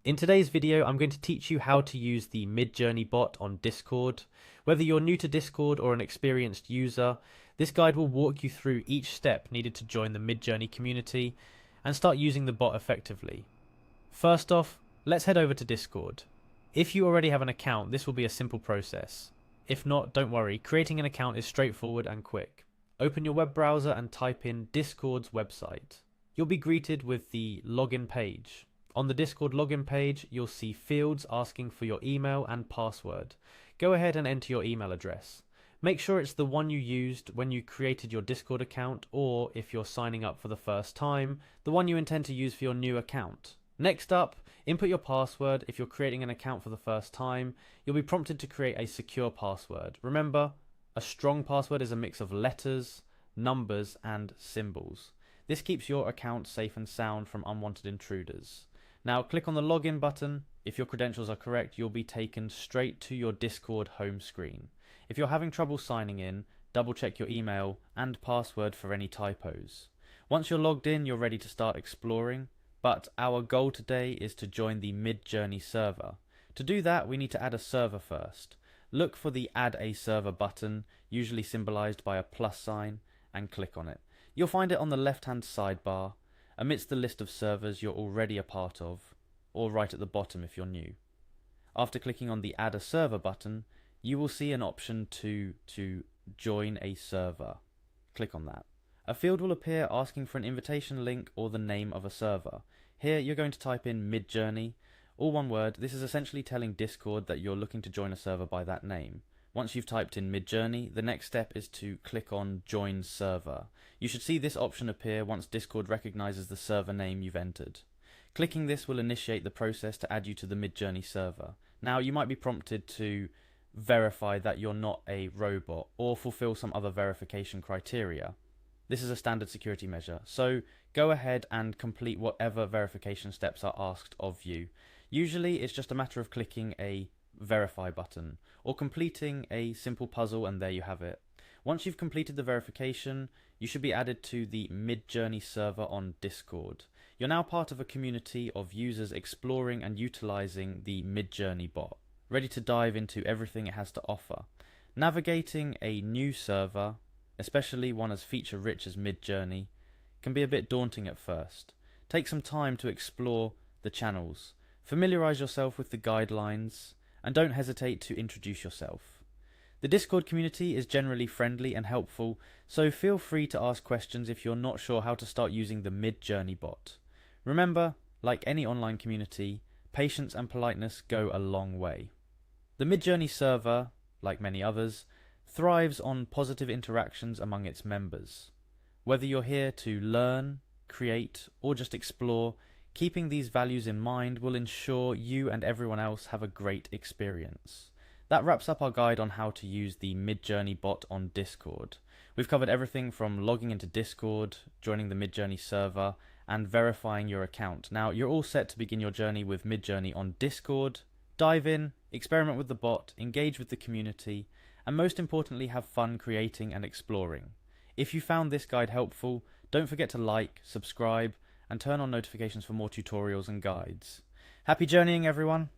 In today's video, I'm going to teach you how to use the Midjourney bot on Discord. Whether you're new to Discord or an experienced user, this guide will walk you through each step needed to join the Midjourney community and start using the bot effectively. First off, let's head over to Discord. If you already have an account, this will be a simple process. If not, don't worry, creating an account is straightforward and quick. Open your web browser and type in Discord's website. You'll be greeted with the login page. On the Discord login page, you'll see fields asking for your email and password. Go ahead and enter your email address. Make sure it's the one you used when you created your Discord account, or if you're signing up for the first time, the one you intend to use for your new account. Next up, input your password. If you're creating an account for the first time, you'll be prompted to create a secure password. Remember, a strong password is a mix of letters, numbers, and symbols. This keeps your account safe and sound from unwanted intruders. Now click on the login button. If your credentials are correct, you'll be taken straight to your Discord home screen. If you're having trouble signing in, double check your email and password for any typos. Once you're logged in, you're ready to start exploring, but our goal today is to join the Midjourney server. To do that, we need to add a server first. Look for the Add a Server button, usually symbolized by a plus sign, and click on it. You'll find it on the left-hand sidebar, amidst the list of servers you're already a part of, or right at the bottom if you're new. After clicking on the Add a Server button, you will see an option to join a server. Click on that. A field will appear asking for an invitation link or the name of a server. Here you're going to type in Midjourney, all one word. This is essentially telling Discord that you're looking to join a server by that name. Once you've typed in Midjourney, the next step is to click on Join Server. You should see this option appear once Discord recognizes the server name you've entered. Clicking this will initiate the process to add you to the Midjourney server. Now, you might be prompted to verify that you're not a robot or fulfill some other verification criteria. This is a standard security measure, so go ahead and complete whatever verification steps are asked of you. Usually, it's just a matter of clicking a verify button or completing a simple puzzle, and there you have it. Once you've completed the verification, you should be added to the Midjourney server on Discord. You're now part of a community of users exploring and utilizing the Midjourney bot, ready to dive into everything it has to offer. Navigating a new server, especially one as feature-rich as Midjourney, can be a bit daunting at first. Take some time to explore the channels, familiarize yourself with the guidelines, and don't hesitate to introduce yourself. The Discord community is generally friendly and helpful, so feel free to ask questions if you're not sure how to start using the Midjourney bot. Remember, like any online community, patience and politeness go a long way. The Midjourney server, like many others, thrives on positive interactions among its members. Whether you're here to learn, create, or just explore, keeping these values in mind will ensure you and everyone else have a great experience. That wraps up our guide on how to use the Midjourney bot on Discord. We've covered everything from logging into Discord, joining the Midjourney server, and verifying your account. Now, you're all set to begin your journey with Midjourney on Discord. Dive in, experiment with the bot, engage with the community, and most importantly, have fun creating and exploring. If you found this guide helpful, don't forget to like, subscribe, and turn on notifications for more tutorials and guides. Happy journeying, everyone!